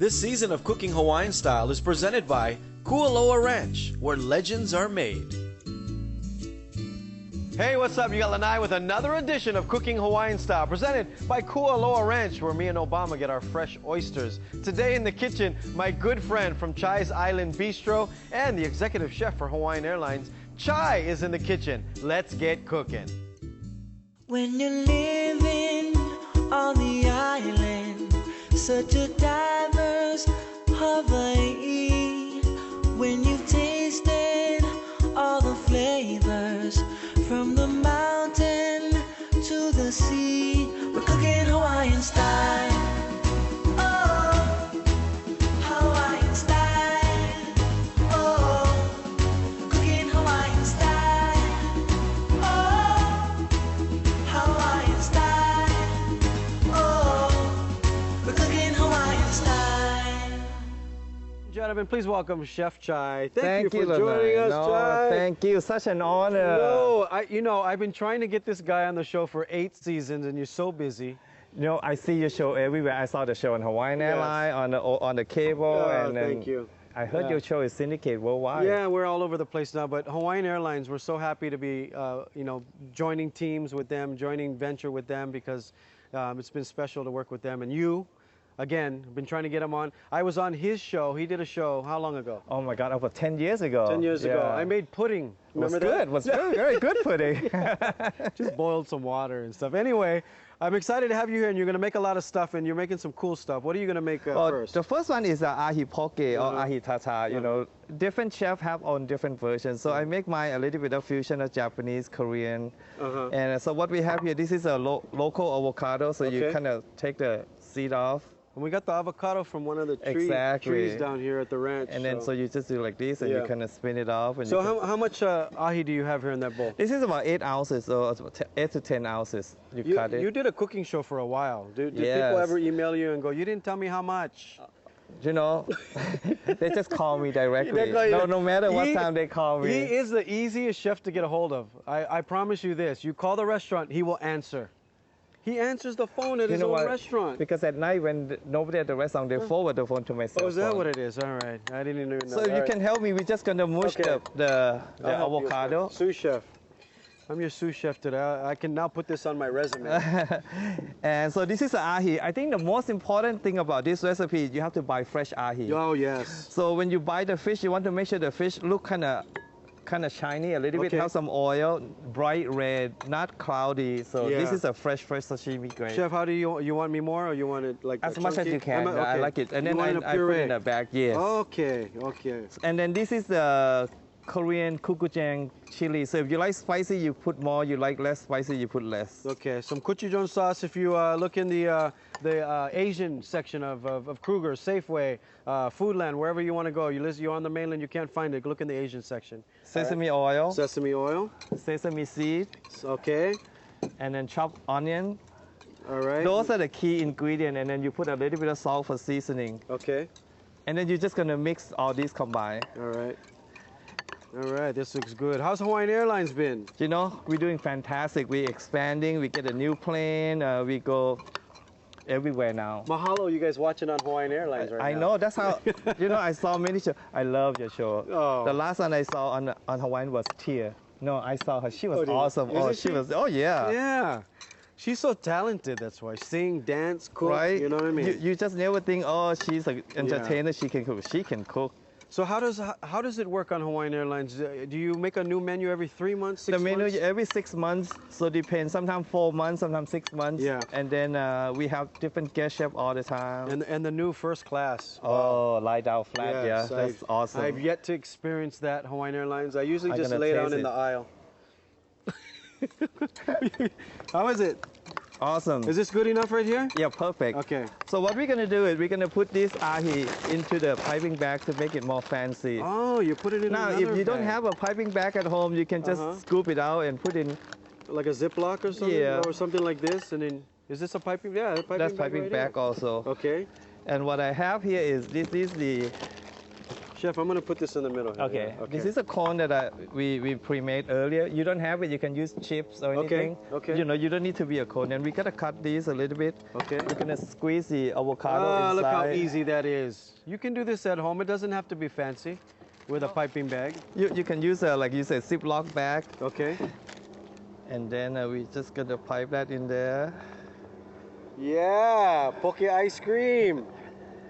This season of Cooking Hawaiian Style is presented by Kualoa Ranch, where legends are made. Hey, what's up? You got Lanai with another edition of Cooking Hawaiian Style, presented by Kualoa Ranch, where me and Obama get our fresh oysters. Today in the kitchen, my good friend from Chai's Island Bistro and the executive chef for Hawaiian Airlines, Chai, is in the kitchen. Let's get cooking. When you're living on the island, such a diverse Hawaii, when you've tasted all the flavors, from the mountain to the sea, we're cooking Hawaiian style. Oh, Hawaiian style. Oh, cooking Hawaiian style. Oh, Hawaiian style. Oh, we're cooking Hawaiian style. Gentlemen, please welcome Chef Chai. Thank you for Lanai. joining us, Chai. Thank you. Such an honor. No, I've been trying to get this guy on the show for 8 seasons, and you're so busy. I see your show everywhere. I saw the show on Hawaiian Airlines, on the cable. and then thank you. I heard your show is syndicated worldwide. Yeah, we're all over the place now, but Hawaiian Airlines, we're so happy to be, joining teams with them, joining venture with them, because it's been special to work with them. And you, again, been trying to get him on. I was on his show. He did a show how long ago? Oh my God, over 10 years ago. 10 years ago. Yeah. I made pudding. Was Remember that? good. Was very, very good pudding. Just boiled some water and stuff. Anyway, I'm excited to have you here, and you're going to make a lot of stuff, and you're making some cool stuff. What are you going to make first? The first one is Ahi Poke or Ahi Tartar. Different chefs have on different versions. So I make mine a little bit of fusion of Japanese, Korean. And so what we have here, this is a local avocado. So you kind of take the seed off. And we got the avocado from one of the trees down here at the ranch. And then so you just do like this, and you kind of spin it off. And so how much ahi do you have here in that bowl? This is about 8 ounces, so it's about 8 to 10 ounces. You cut it. You did a cooking show for a while. Did people ever email you and go, you didn't tell me how much? They just call me directly. No matter what time they call me. He is the easiest chef to get a hold of. I promise you this. You call the restaurant, he will answer. He answers the phone at his own restaurant. Because at night when nobody at the restaurant, they forward the phone to my cell phone. Oh, is that what it is? All right. I didn't even know. So if you can help me, we're just going to mush the avocado. Sous chef. I'm your sous chef today. I can now put this on my resume. And so this is ahi. I think the most important thing about this recipe, you have to buy fresh ahi. Oh, yes. So when you buy the fish, you want to make sure the fish look kind of shiny a little bit, have some oil, bright red, not cloudy. So this is a fresh sashimi grade. Chef, how do you want me more, or you want it like as much as you can? I like it. And then I put it in a bag. Yes. Okay. And then this is the Korean gochujang chili. So if you like spicy, you put more. You like less spicy, you put less. Okay. Some gochujang sauce. If you look in the Asian section of Kruger, Safeway, Foodland, wherever you want to go. You're on the mainland, you can't find it. Look in the Asian section. Sesame oil. Sesame oil. Sesame seed. Okay. And then chopped onion. All right. Those are the key ingredients. And then you put a little bit of salt for seasoning. Okay. And then you're just going to mix all these combined. All right, this looks good. How's Hawaiian Airlines been? We're doing fantastic. We're expanding. We get a new plane. We go everywhere now. Mahalo, you guys watching on Hawaiian Airlines right now. I know. That's how, I saw many shows. I love your show. Oh. The last one I saw on Hawaiian was Tia. No, I saw her. She was awesome. Yeah. She's so talented, that's why. Sing, dance, cook, right? You know what I mean? You just never think, she's an entertainer, she can cook. She can cook. So how does it work on Hawaiian Airlines? Do you make a new menu every 3 months, 6 months? The menu every 6 months, so depends. Sometimes 4 months, sometimes 6 months. Yeah. And then we have different guest chef all the time. And the new first class. Oh, lie down flat, yes, that's awesome. I've yet to experience that, Hawaiian Airlines. I usually just lay down in the aisle. How is it? Awesome. Is this good enough right here? Yeah, perfect. Okay. So what we're gonna do is we're gonna put this ahi into the piping bag to make it more fancy. Oh, you put it in now, another if you don't bag. have a piping bag at home, you can just scoop it out and put in. Like a Ziploc or something? Yeah. Or something like this, and then, is this a piping? Yeah, a piping That's bag piping right bag here. also. Okay. And what I have here is, this is the Chef, I'm going to put this in the middle here. Okay. Yeah, This is a cone that we pre-made earlier. You don't have it, you can use chips or anything. Okay. You know, you don't need to be a cone. And we gotta cut these a little bit. Okay. We're gonna squeeze the avocado inside. Look how easy that is. You can do this at home. It doesn't have to be fancy with a piping bag. You can use like you said, Ziploc bag. Okay. And then we just gonna pipe that in there. Yeah, poke ice cream.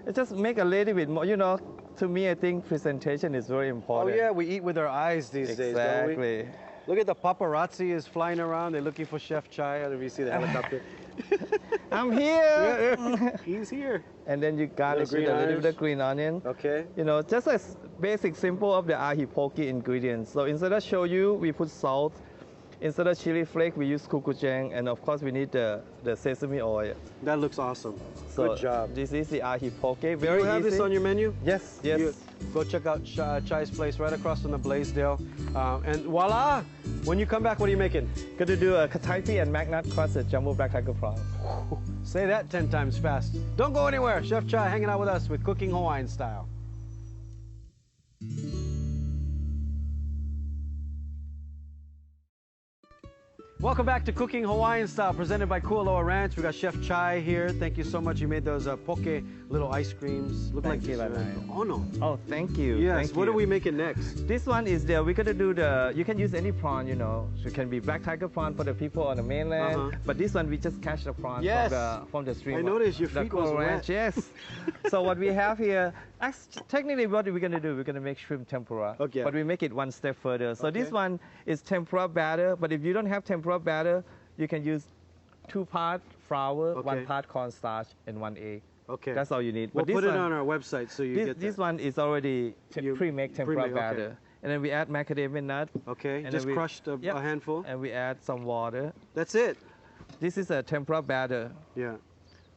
It just make a little bit more, you know, to me I think presentation is very Oh important. yeah, we eat with our eyes these days, don't we? Exactly. Look at the paparazzi is flying around. They're looking for Chef Chai. I don't know if you see the helicopter. I'm here. Yeah, he's here. And then you garnish with a little bit of green onion. Okay. You know, just a basic simple of the ahi poke ingredients. So instead of shoyu, we put salt. Instead of chili flake, we use gochujang, and of course we need the sesame oil. That looks awesome. So Good job. This is the ahi poke. Very Do you have easy. this on your menu? Yes, yes. Go check out Chai's place right across from the Blaisdell. And voila! When you come back, what are you making? Gonna do a kataipi and magnat crusted jumbo black tiger prawns. Say that 10 times fast. Don't go anywhere. Chef Chai hanging out with us with Cooking Hawaiian Style. Welcome back to Cooking Hawaiian Style, presented by Kualoa Ranch. We got Chef Chai here. Thank you so much. You made those poke little ice creams. Look Thank like you, this. Lanai. Oh no. Oh, thank you. Yes. Thank What you. are we making next? This one is we're gonna do you can use any prawn, you know. So it can be black tiger prawn for the people on the mainland. But this one, we just catch the prawn Yes. from the stream. I noticed your the feet was Kualoa wet. Ranch, yes. So what we have here, technically what we're gonna do, we're gonna make shrimp tempura. Okay. But we make it one step further. So this Okay. one is tempura batter, but if you don't have tempura batter, you can use 2 parts flour, Okay. 1 part cornstarch, and 1 egg. Okay. That's all you need. We'll But this put it one- on our website so you get this that. one is already You pre-made tempura pre-made, okay. batter. And then we add macadamia nut. Okay. And Just then we- crushed a Yep. handful. And we add some water. That's it. This is a tempura batter. Yeah.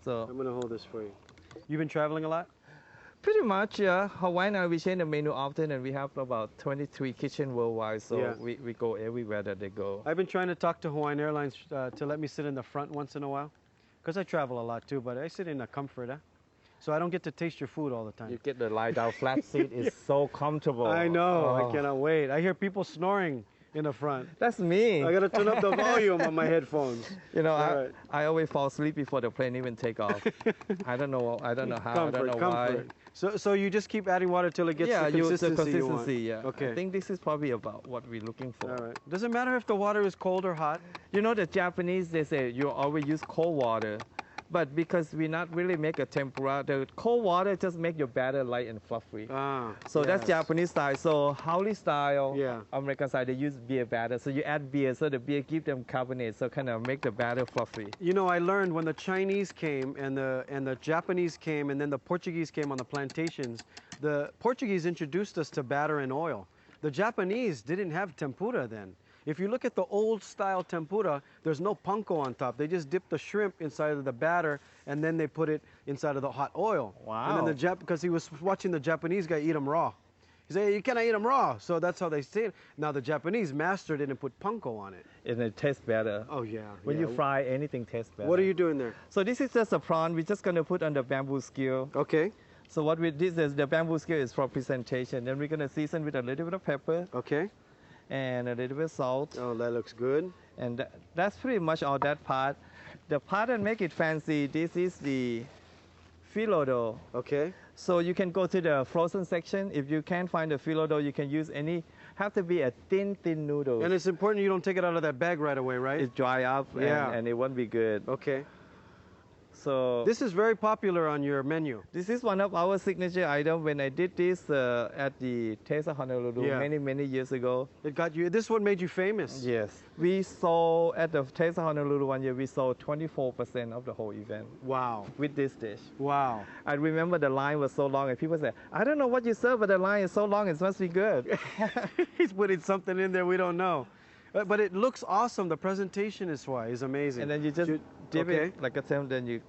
So I'm gonna hold this for you. You've been traveling a lot? pretty much, yeah. Hawaiian, we change the menu often, and we have about 23 kitchens worldwide. So Yeah. we go everywhere that they go. I've been trying to talk to Hawaiian Airlines to let me sit in the front once in a while, because I travel a lot too, but I sit in a comforter, so I don't get to taste your food all the time. You get the lie down flat seat. It's so comfortable. I know, Oh. I cannot wait. I hear people snoring in the front. That's me. I gotta turn up the volume on my headphones. You know, Alright. I always fall asleep before the plane even take off. I don't know how. I don't know why. So you just keep adding water till it gets the consistency you want. yeah. Okay. I think this is probably about what we're looking for. All right. Does it matter if the water is cold or hot? You know, the Japanese, they say you always use cold water. But because we not really make a tempura, the cold water just make your batter light and fluffy. So that's yes. Japanese style. So Haole style, Yeah. American style, they use beer batter. So you add beer, so the beer give them carbonate, so kind of make the batter fluffy. You know, I learned when the Chinese came and the Japanese came and then the Portuguese came on the plantations, the Portuguese introduced us to batter and oil. The Japanese didn't have tempura then. If you look at the old style tempura, there's no panko on top. They just dip the shrimp inside of the batter and then they put it inside of the hot oil. Wow. And then because he was watching the Japanese guy eat them raw. He said, you cannot eat them raw. So that's how they say it. Now the Japanese mastered it and put panko on it. And it tastes better. Oh yeah. When yeah. you fry, anything tastes better. What are you doing there? So this is just a prawn. We're just going to put on the bamboo skewer. Okay. So what this is, the bamboo skewer is for presentation. Then we're going to season with a little bit of pepper Okay. and a little bit of salt. Oh, that looks good. And that's pretty much all that part. The part that make it fancy, this is the filo dough. Okay. So you can go to the frozen section. If you can't find the filo dough, you can use any, have to be a thin noodle. And it's important you don't take it out of that bag right away, right? It dry up Yeah. and it won't be good. Okay. So This is very popular on your menu. this is one of our signature items. When I did this at the Taste of Honolulu Yeah. many years ago. It got you. This one made you famous. Yes. We sold, at the Taste of Honolulu one year, we sold 24% of the whole event Wow. with this dish. Wow. I remember the line was so long and people said, I don't know what you serve, but the line is so long, it must be good. He's putting something in there we don't know. But it looks awesome. The presentation is amazing. And then you just dip okay. it like a temp, then you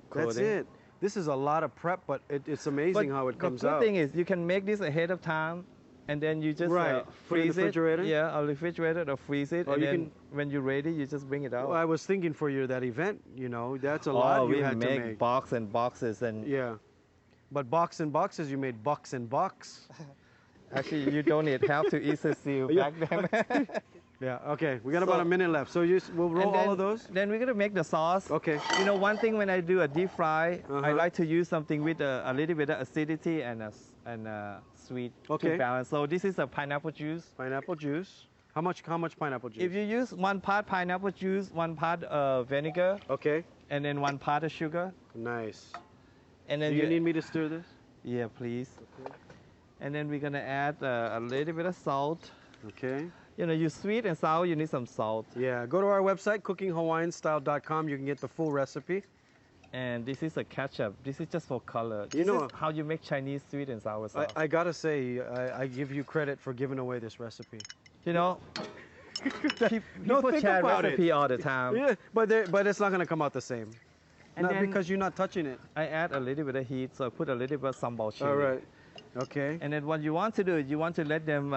coat That's it. This is a lot of prep, but it's amazing how it comes the good out. thing is you can make this ahead of time and then you just Right. Put it in the freeze it. refrigerator? Yeah, or refrigerator or freeze it. Or and you then when you're ready, you just bring it out. Well, I was thinking for that event, you know, that's a lot you we had to make make. box and boxes and Yeah. But box and boxes, you made bucks and bucks. Actually, you don't need help to easily seal back them. Yeah, okay. We got about a minute left. So we'll roll all of those? Then we're going to make the sauce. Okay. You know, one thing when I do a deep fry, I like to use something with a little bit of acidity and sweet to balance. So this is a pineapple juice. Pineapple juice. How much pineapple juice? If you use 1 part pineapple juice, 1 part vinegar, okay, and then 1 part of sugar. Nice. And then do you need me to stir this? Yeah, please. Okay. And then we're gonna add a little bit of salt. Okay. You know, you sweet and sour, you need some salt. Yeah, go to our website, cookinghawaiianstyle.com. You can get the full recipe. And this is a ketchup. This is just for color. You know is how you make Chinese sweet and sour sauce. I gotta say, I give you credit for giving away this recipe. You know, no, people think chat about recipe it. all the time. Yeah, but it's not gonna come out the same. And not then because you're not touching it. I add a little bit of heat, so I put a little bit of sambal chili. All right. Okay. And then what you want to do is you want to let them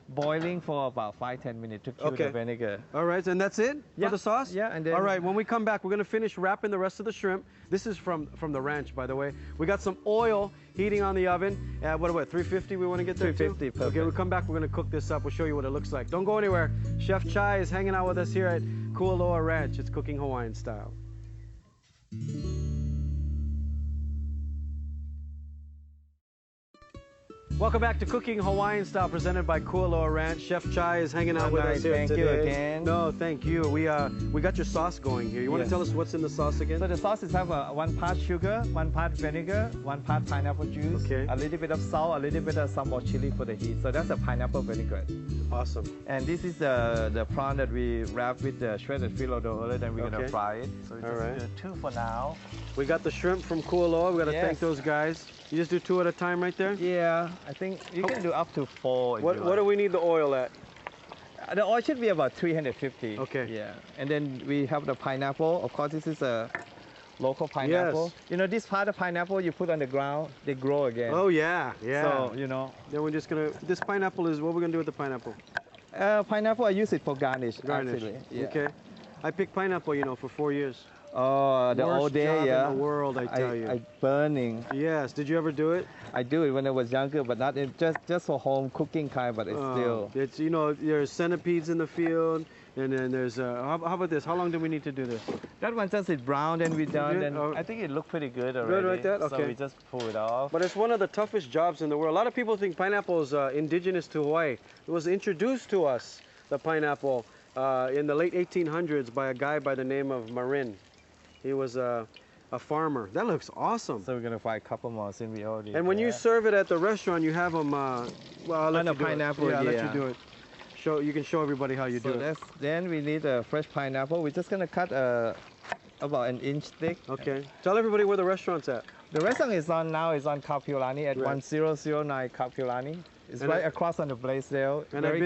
boiling for about 5-10 minutes to kill the vinegar. All right, and that's it for the sauce? Yeah, and then... All right, when we come back, we're gonna finish wrapping the rest of the shrimp. This is from the ranch, by the way. We got some oil heating on the oven. What, 350 we wanna get there 350, too? perfect. Okay, we'll come back, we're gonna cook this up. We'll show you what it looks like. Don't go anywhere. Chef Chai is hanging out with us here at Kualoa Ranch. It's Cooking Hawaiian Style. Welcome back to Cooking Hawaiian Style, presented by Kualoa Ranch. Chef Chai is hanging out with us here today. Thank you again. No, thank you. We got your sauce going here. You want to tell us what's in the sauce again? So the sauce is have 1 part sugar, 1 part vinegar, 1 part pineapple juice, a little bit of salt, a little bit of sambal chili for the heat. So that's a pineapple vinaigrette. Awesome. And this is the prawn that we wrap with the shredded phyllo dough. Then we're gonna fry it. So we just do 2 for now. We got the shrimp from Kualoa. We got to thank those guys. You just do 2 at a time right there? Yeah, I think you can do up to 4. What do we need the oil at? The oil should be about 350. Okay. Yeah, and then we have the pineapple. Of course, this is a local pineapple. Yes. You know, this part of pineapple you put on the ground, they grow again. Oh yeah, yeah. So you know. Then we're just gonna. This pineapple is what we're gonna do with the pineapple. Pineapple, I use it for garnish. Garnish. Actually. Yeah. Okay. I picked pineapple, you know, for 4 years. Oh, the old day, job yeah. in the world, I tell you. Burning. Yes. Did you ever do it? I do it when I was younger, but not just for home cooking kind. But it's still. It's there's centipedes in the field, and then there's how about this? How long do we need to do this? That one just is brown, and we're done. And I think it looked pretty good already. Good right there. Okay. So we just pull it off. But it's one of the toughest jobs in the world. A lot of people think pineapple is indigenous to Hawaii. It was introduced to us, the pineapple, in the late 1800s by a guy by the name of Marin. He was a farmer. That looks awesome. So we're gonna fry a couple more since we already. And when you serve it at the restaurant, you have them. Well, I'll let you do pineapple. it. Yeah, I'll let you do it. You can show everybody how you do it. Then we need a fresh pineapple. We're just gonna cut about 1 inch thick. Okay. Tell everybody where the restaurant's at. The restaurant is on Kapiolani at 1009 Kapiolani. It's right across on the Blaisdell. And I've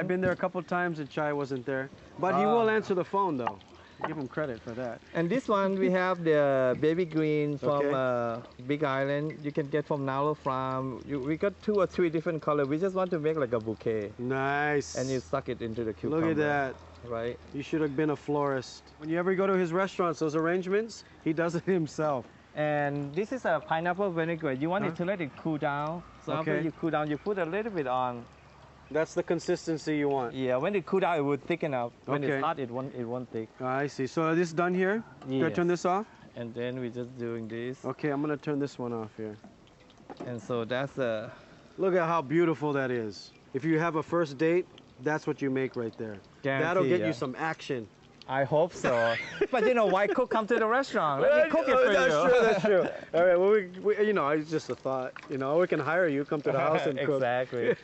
been there a couple times, and Chai wasn't there, but he will answer the phone though. Give him credit for that. And this one we have the baby green from Big Island. You can get from Nalo Farm. We got 2 or 3 different colors. We just want to make like a bouquet. Nice. And you suck it into the cucumber. Look at that. Right. You should have been a florist. When you ever go to his restaurants, those arrangements, he does it himself. And this is a pineapple vinaigrette. You want it to let it cool down. So after you cool down, you put a little bit on. That's the consistency you want. Yeah, when it cool down, it would thicken up. When it's hot, it won't thick. I see. So this done here? Yes. Do I turn this off? And then we're just doing this. Okay, I'm gonna turn this one off here. And so that's a... Look at how beautiful that is. If you have a first date, that's what you make right there. That'll get you some action. I hope so. But you know, why cook come to the restaurant? Let me cook it for you. That's true. All right, well, it's just a thought. We can hire you, come to the house and cook. Exactly.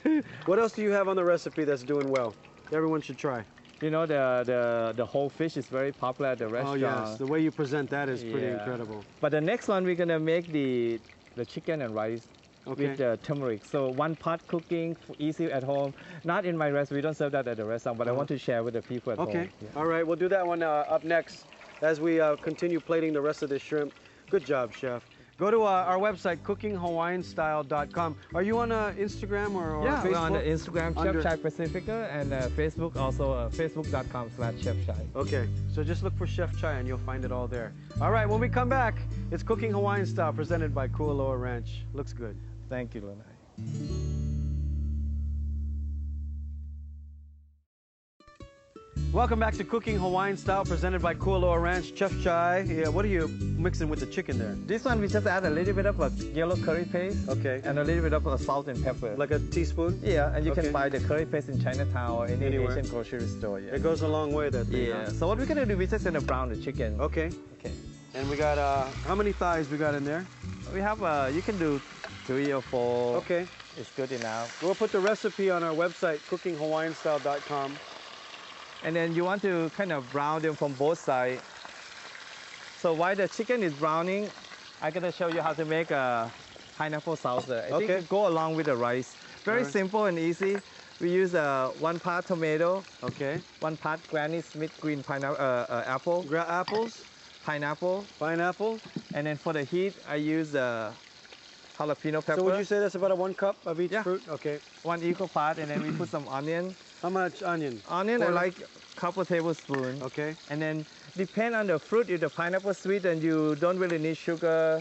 What else do you have on the recipe that's doing well? Everyone should try. You know, the whole fish is very popular at the restaurant. Oh, yes. The way you present that is pretty incredible. But the next one, we're going to make the chicken and rice. With the turmeric. So 1 pot cooking, easy at home. Not in my restaurant, we don't serve that at the restaurant, but I want to share with the people at home. Okay, all right, we'll do that one up next as we continue plating the rest of this shrimp. Good job, Chef. Go to our website, cookinghawaiianstyle.com. Are you on Instagram or Yeah, Facebook? we're on the Instagram, Under- Chef Chai Pacifica, and Facebook also, facebook.com/Chef Chai. Okay, so just look for Chef Chai and you'll find it all there. All right, when we come back, it's Cooking Hawaiian Style presented by Kualoa Ranch. Looks good. Thank you, Lanai. Welcome back to Cooking Hawaiian Style presented by Kualoa Ranch. Chef Chai, yeah, what are you mixing with the chicken there? This one we just add a little bit of a yellow curry paste. Okay. And a little bit of salt and pepper. Like a teaspoon? Yeah, and you Okay. can buy the curry paste in Chinatown or any Anywhere. Asian grocery store. Yeah. It goes a long way, that thing. Yeah. Huh? So what we're gonna do, we're just gonna brown the chicken. Okay. Okay. And we got, how many thighs we got in there? We have you can do 3 or 4. Okay. It's good enough. We'll put the recipe on our website, cookinghawaiianstyle.com. And then you want to kind of brown them from both sides. So while the chicken is browning, I'm gonna show you how to make a pineapple salsa. I think Okay. it go along with the rice. Very Alright. simple and easy. We use 1 part tomato, Okay. 1 part Granny Smith green pineapple, apple, Apples, pineapple, pineapple. and then for the heat, I use jalapeno pepper. So would you say that's about a 1 cup of each Yeah. fruit? Okay. 1 equal part, and then we put some onion. How much onion? Onion, I Quarter? like a couple tablespoons. Okay. And then depend on the fruit. If the pineapple sweet and you don't really need sugar,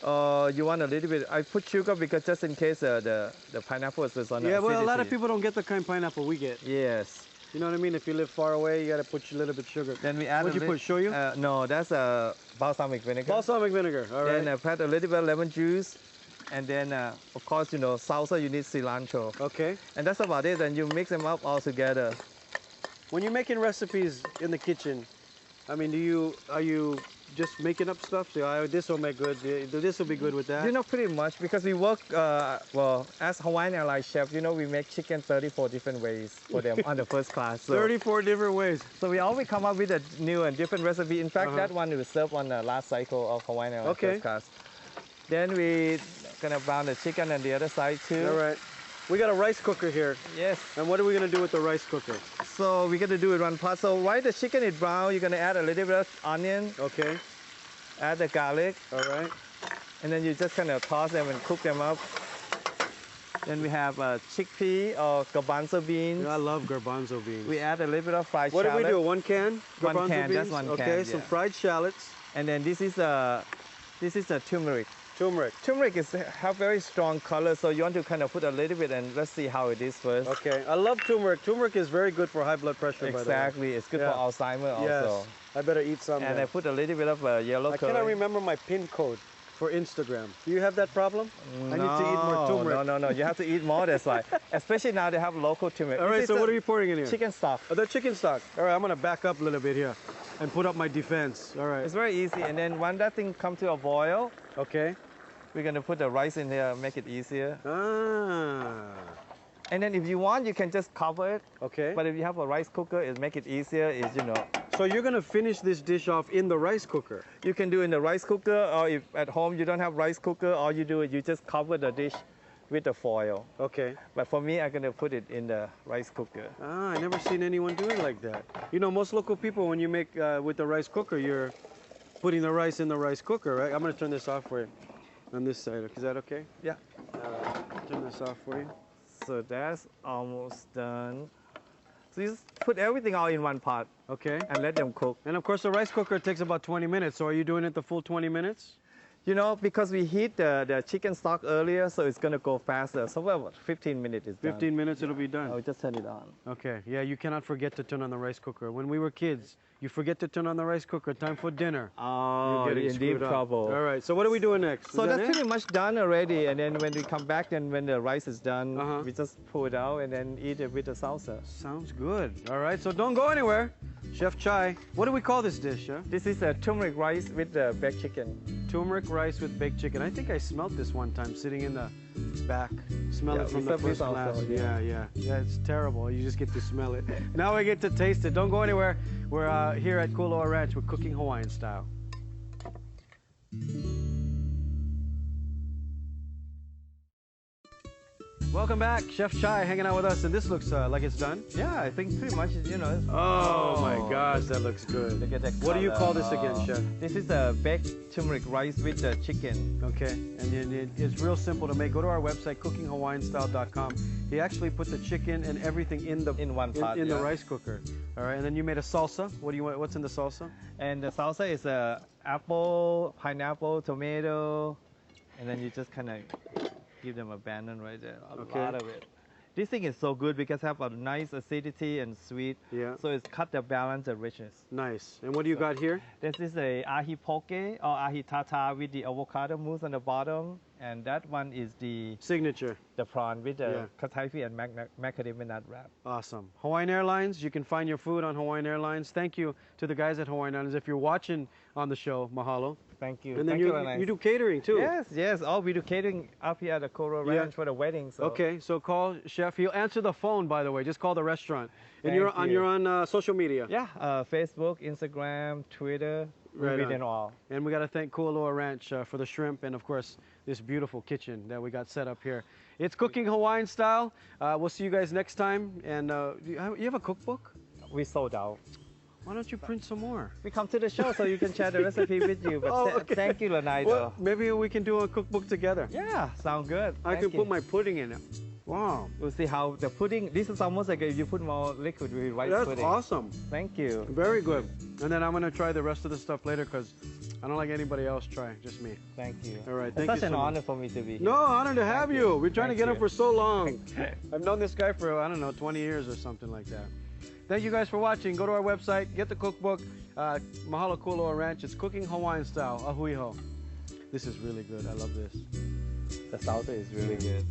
you want a little bit. I put sugar because just in case the pineapple is on Yeah, well, a lot of acidity. people don't get the kind of pineapple we get. Yes. You know what I mean? If you live far away, you got to put a little bit of sugar. Then we add What'd you put, shoyu? No, that's balsamic vinegar. Balsamic vinegar, all right. Then I add a little bit of lemon juice. And then, of course, you know, salsa, you need cilantro. Okay. And that's about it. And you mix them up all together. When you're making recipes in the kitchen, I mean, are you just making up stuff? So, this will make good. This will be good with that. You know, pretty much, because we work, well, as Hawaiian Airlines chef, you know, we make chicken 34 different ways for them on the first class. So, 34 different ways. so we always come up with a new and different recipe. In fact, Uh-huh. that one was served on the last cycle of Hawaiian Airlines Okay. first class. Then we gonna brown the chicken on the other side too. All right. We got a rice cooker here. Yes. And what are we going to do with the rice cooker? So we're gonna do it 1 part. So while the chicken is brown, you're gonna add a little bit of onion, Okay. add the garlic, All right. and then you just kind of toss them and cook them up. Then we have chickpea or garbanzo beans. I love garbanzo beans. We add a little bit of fried What shallot. did we do? 1 can? One garbanzo can, beans? just 1 Okay, can, some yeah. fried shallots. And then this is a turmeric. Turmeric. Turmeric have very strong color, so you want to kind of put a little bit and let's see how it is first. Okay. I love turmeric. Turmeric is very good for high blood pressure, by the way. Exactly, it's good Yeah. for Alzheimer Yes. also. I better eat some. And then. I put a little bit of yellow I curry. cannot remember my PIN code for Instagram. Do you have that problem? I need to eat more turmeric. No, you have to eat more, that's why. Especially now they have local turmeric. All This right, is so the what are you pouring in here? Chicken stock. Oh, the chicken stock. All right, I'm going to back up a little bit here and put up my defense. All right. It's very easy, and then when that thing comes to a boil, Okay. we're gonna put the rice in here, make it easier. Ah. And then if you want, you can just cover it. Okay. But if you have a rice cooker, it make it easier, you know. So you're going to finish this dish off in the rice cooker? You can do in the rice cooker, or if at home you don't have rice cooker, all you do is you just cover the dish with the foil. Okay. But for me, I'm gonna put it in the rice cooker. Ah, I never seen anyone doing like that. You know, most local people, when you make with the rice cooker, you're putting the rice in the rice cooker, right? I'm going to turn this off for you on this side. Is that okay? Yeah. Turn this off for you. So that's almost done. So you just put everything all in 1 pot Okay. and let them cook. And of course, the rice cooker takes about 20 minutes. So are you doing it the full 20 minutes? You know, because we heat the chicken stock earlier, so it's gonna go faster. So about 15 minutes is done. 15 minutes, it'll be done. I'll just turn it on. Okay. Yeah, you cannot forget to turn on the rice cooker. When we were kids, you forget to turn on the rice cooker. Time for dinner. Oh, You're getting in deep screwed up. trouble. All right. So what are we doing next? So Is that that's it? pretty much done already. And then when we come back, then when the rice is done, Uh-huh. we just pull it out and then eat it with the salsa. Sounds good. All right. So don't go anywhere. Chef Chai, what do we call this dish, Chef? This is a turmeric rice with the baked chicken. Turmeric rice with baked chicken. I think I smelled this one time sitting in the back. Smell Yeah, it from we the serve this first class. also, Yeah, yeah. Yeah, it's terrible. You just get to smell it. Now I get to taste it. Don't go anywhere. We're here at Kualoa Ranch. We're cooking Hawaiian style. Welcome back, Chef Chai hanging out with us, and this looks like it's done. Yeah, I think pretty much, you know. Oh my gosh, that looks good. Look at that What do you call color. this again, Chef? This is a baked turmeric rice with the chicken. Okay, and it's real simple to make. Go to our website, cookinghawaiianstyle.com. He actually put the chicken and everything in one pot, in the yeah. rice cooker. All right, and then you made a salsa. What do you want? What's in the salsa? And the salsa is apple, pineapple, tomato, and then you just kind of give them abandon right there. A lot of it. This thing is so good because it have a nice acidity and sweet. Yeah. So it's cut the balance and richness. Nice. And what do you got here? This is a Ahi Poke or Ahi Tartar with the avocado mousse on the bottom. And that one is the Signature. prawn with the kataifi and macadamia nut wrap. Awesome. Hawaiian Airlines, you can find your food on Hawaiian Airlines. Thank you to the guys at Hawaiian Airlines. If you're watching on the show, mahalo. Thank you. And then Thank you do catering too. Yes. Oh, we do catering up here at the Coral Ranch for the wedding. So. Okay, so call Chef. He'll answer the phone, by the way. Just call the restaurant. And you're on social media. Yeah, Facebook, Instagram, Twitter, Right we on. did all. And we got to thank Kualoa Ranch for the shrimp and, of course, this beautiful kitchen that we got set up here. It's Cooking Hawaiian Style. We'll see you guys next time. And you have a cookbook? We sold out. Why don't you print some more? We come to the show so you can share the recipe with you. But thank you, Lanai. Well, maybe we can do a cookbook together. Yeah, sound good. I can put my pudding in it. Wow. We'll see how the pudding, this is almost like if you put more liquid with rice pudding. That's awesome. Thank you. Very good. And then I'm going to try the rest of the stuff later because I don't like anybody else try, just me. Thank you. All right, It's thank you such an so much. honor for me to be here. No, honor to have you. We're trying to get him for so long. Thank I've known this guy for, I don't know, 20 years or something like that. Thank you guys for watching. Go to our website, get the cookbook. Mahalo Kualoa Ranch. It's Cooking Hawaiian Style. Ahui ho. This is really good. I love this. The salsa is really good.